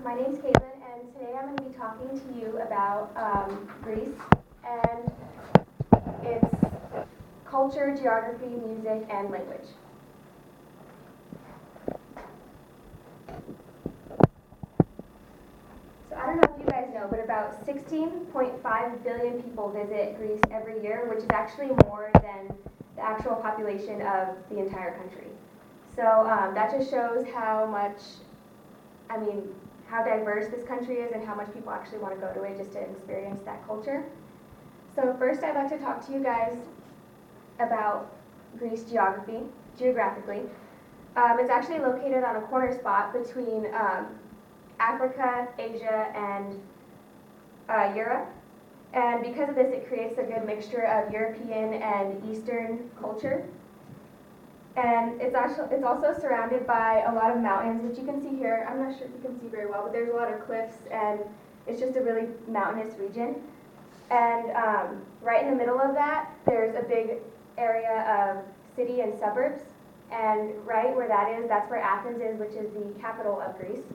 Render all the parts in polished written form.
My name's Katelynn, and today I'm going to be talking to you about Greece and its culture, geography, music, and language. So I don't know if you guys know, but about 16.5 billion people visit Greece every year, which is actually more than the actual population of the entire country. So that just shows how much, how diverse this country is and how much people actually want to go to it just to experience that culture. So first I'd like to talk to you guys about Greece geographically. It's actually located on a corner spot between Africa, Asia, and Europe. And because of this, it creates a good mixture of European and Eastern culture. And it's also surrounded by a lot of mountains, which you can see here. I'm not sure if you can see very well, but there's a lot of cliffs, and it's just a really mountainous region. And right in the middle of that, there's a big area of city and suburbs. And right where that is, that's where Athens is, which is the capital of Greece.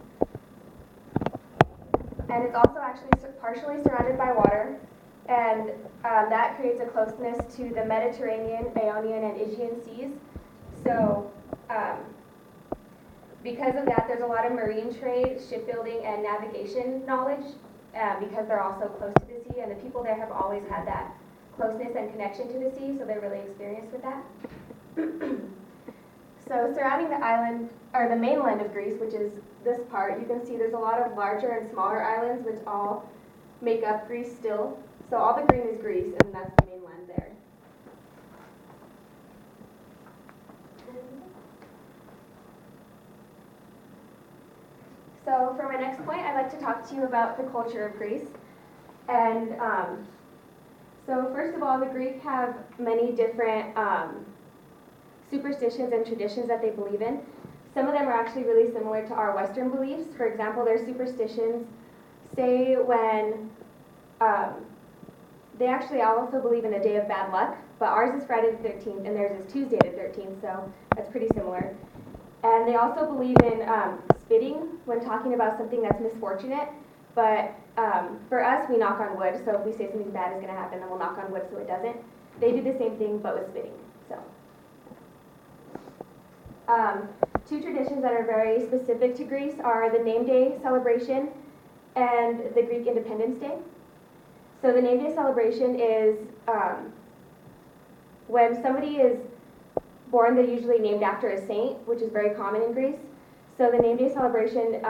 And it's also actually partially surrounded by water, and that creates a closeness to the Mediterranean, Ionian, and Aegean seas. So because of that, there's a lot of marine trade, shipbuilding, and navigation knowledge because they're also close to the sea, and the people there have always had that closeness and connection to the sea, so they're really experienced with that. So surrounding the island, or the mainland of Greece, which is this part, you can see there's a lot of larger and smaller islands which all make up Greece still. So all the green is Greece, and that's the mainland there. So for my next point, I'd like to talk to you about the culture of Greece. And so first of all, the Greek have many different superstitions and traditions that they believe in. Some of them are actually really similar to our Western beliefs. For example, their superstitions say when they actually also believe in a day of bad luck, but ours is Friday the 13th and theirs is Tuesday the 13th, so that's pretty similar. And they also believe in spitting when talking about something that's misfortunate, but for us, we knock on wood, so if we say something bad is going to happen, then we'll knock on wood so it doesn't. They do the same thing, but with spitting. So, two traditions that are very specific to Greece are the name day celebration and the Greek Independence Day. So the name day celebration is when somebody is born, they're usually named after a saint, which is very common in Greece. So the name day celebration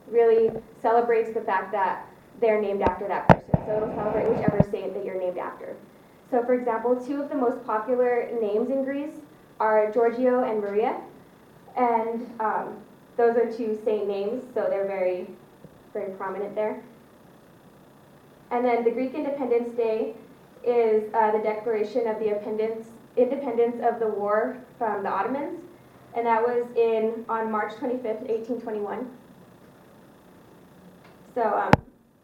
really celebrates the fact that they're named after that person. So it'll celebrate whichever saint that you're named after. So for example, two of the most popular names in Greece are Giorgio and Maria. And those are two saint names, so they're very, very prominent there. And then the Greek Independence Day is the declaration of the independence of the war from the Ottomans, and that was on March 25th, 1821. So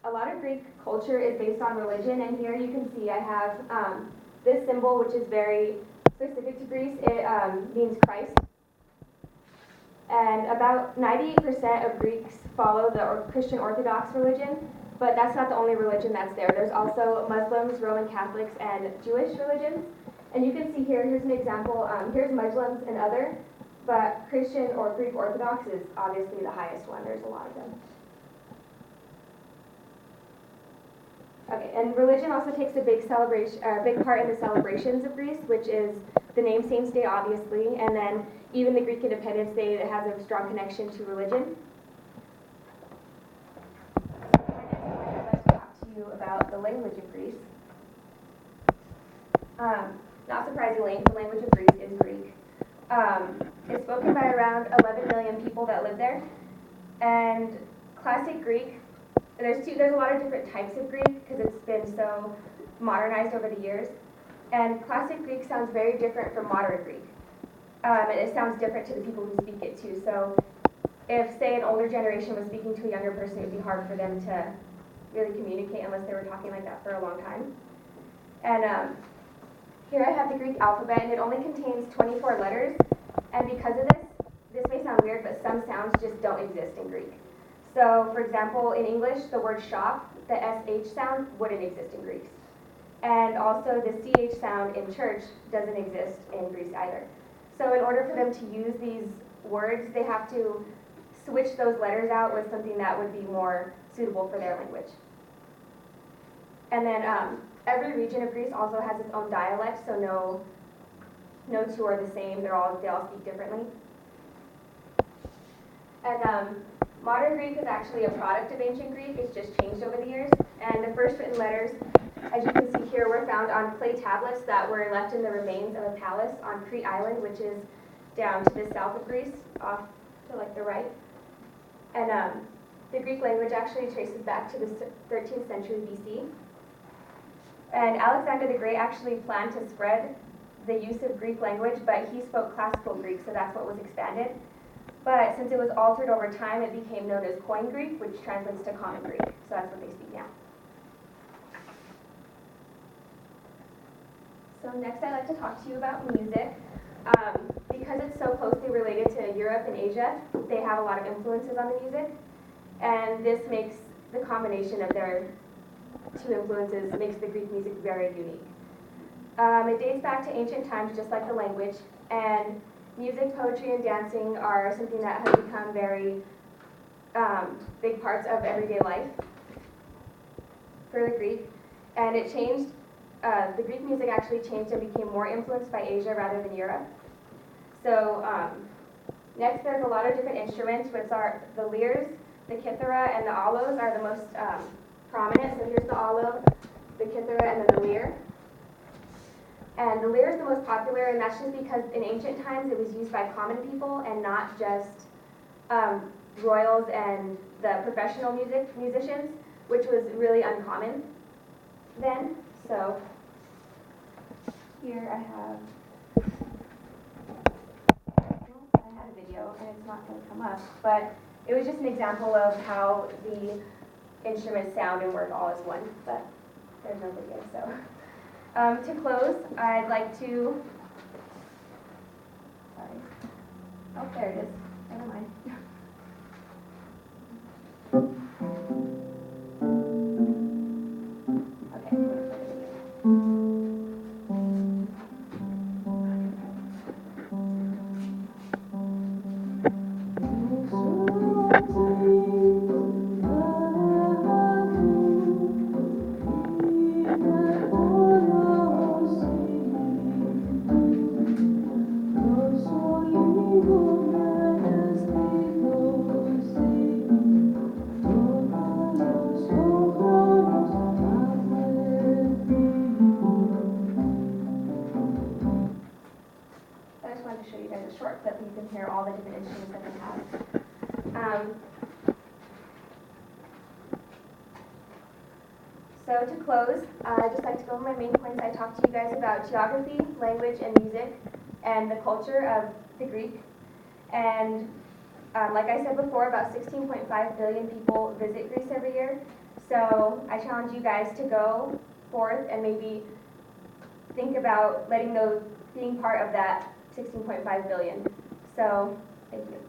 a lot of Greek culture is based on religion, and here you can see I have this symbol, which is very specific to Greece. It means Christ. And about 98% of Greeks follow the Christian Orthodox religion, but that's not the only religion that's there. There's also Muslims, Roman Catholics, and Jewish religions. And you can see here's an example. Here's Muslims and other, but Christian or Greek Orthodox is obviously the highest one. There's a lot of them. Okay, and religion also takes a big part in the celebrations of Greece, which is the name Saints' Day, obviously, and then even the Greek Independence Day that has a strong connection to religion. I'd like to talk to you about the language of Greece. Not surprisingly, the language of Greece is Greek. It's spoken by around 11 million people that live there. And classic Greek, there's a lot of different types of Greek because it's been so modernized over the years. And classic Greek sounds very different from modern Greek. And it sounds different to the people who speak it too. So if, say, an older generation was speaking to a younger person, it would be hard for them to really communicate unless they were talking like that for a long time. And here I have the Greek alphabet, and it only contains 24 letters. And because of this may sound weird, but some sounds just don't exist in Greek. So, for example, in English, the word shop, the SH sound wouldn't exist in Greek. And also the CH sound in church doesn't exist in Greece either. So in order for them to use these words, they have to switch those letters out with something that would be more suitable for their language. And then every region of Greece also has its own dialect, so no two are the same. They all speak differently. And modern Greek is actually a product of ancient Greek. It's just changed over the years. And the first written letters, as you can see here, were found on clay tablets that were left in the remains of a palace on Crete Island, which is down to the south of Greece, off to like the right. And the Greek language actually traces back to the 13th century BC. And Alexander the Great actually planned to spread the use of Greek language, but he spoke classical Greek, so that's what was expanded. But since it was altered over time, it became known as Koine Greek, which translates to Common Greek. So that's what they speak now. So next I'd like to talk to you about music. Because it's so closely related to Europe and Asia, they have a lot of influences on the music. And this makes the combination of their two influences makes the Greek music very unique. It dates back to ancient times, just like the language, and music, poetry, and dancing are something that has become very big parts of everyday life for the Greek. And it changed, the Greek music actually changed and became more influenced by Asia rather than Europe. So next there's a lot of different instruments, which are the lyres, the kithara, and the aulos are the most prominent. So here's the aulo, the kithara, and then the lyre. And the lyre is the most popular, and that's just because in ancient times it was used by common people and not just royals and the professional musicians, which was really uncommon then. So here I had a video, and it's not going to come up, but it was just an example of how the instruments sound and work all as one, but there's no video, so. To close, I'd like to, sorry, oh, there it is, never mind. Okay, I'm gonna play the video. I just wanted to show you guys a short clip, and you can hear all the different instruments that they have. So to close, I'd just like to go over my main points. I talked to you guys about geography, language, and music, and the culture of the Greek. And like I said before, about 16.5 billion people visit Greece every year. So I challenge you guys to go forth and maybe think about being part of that 16.5 billion. So, thank you.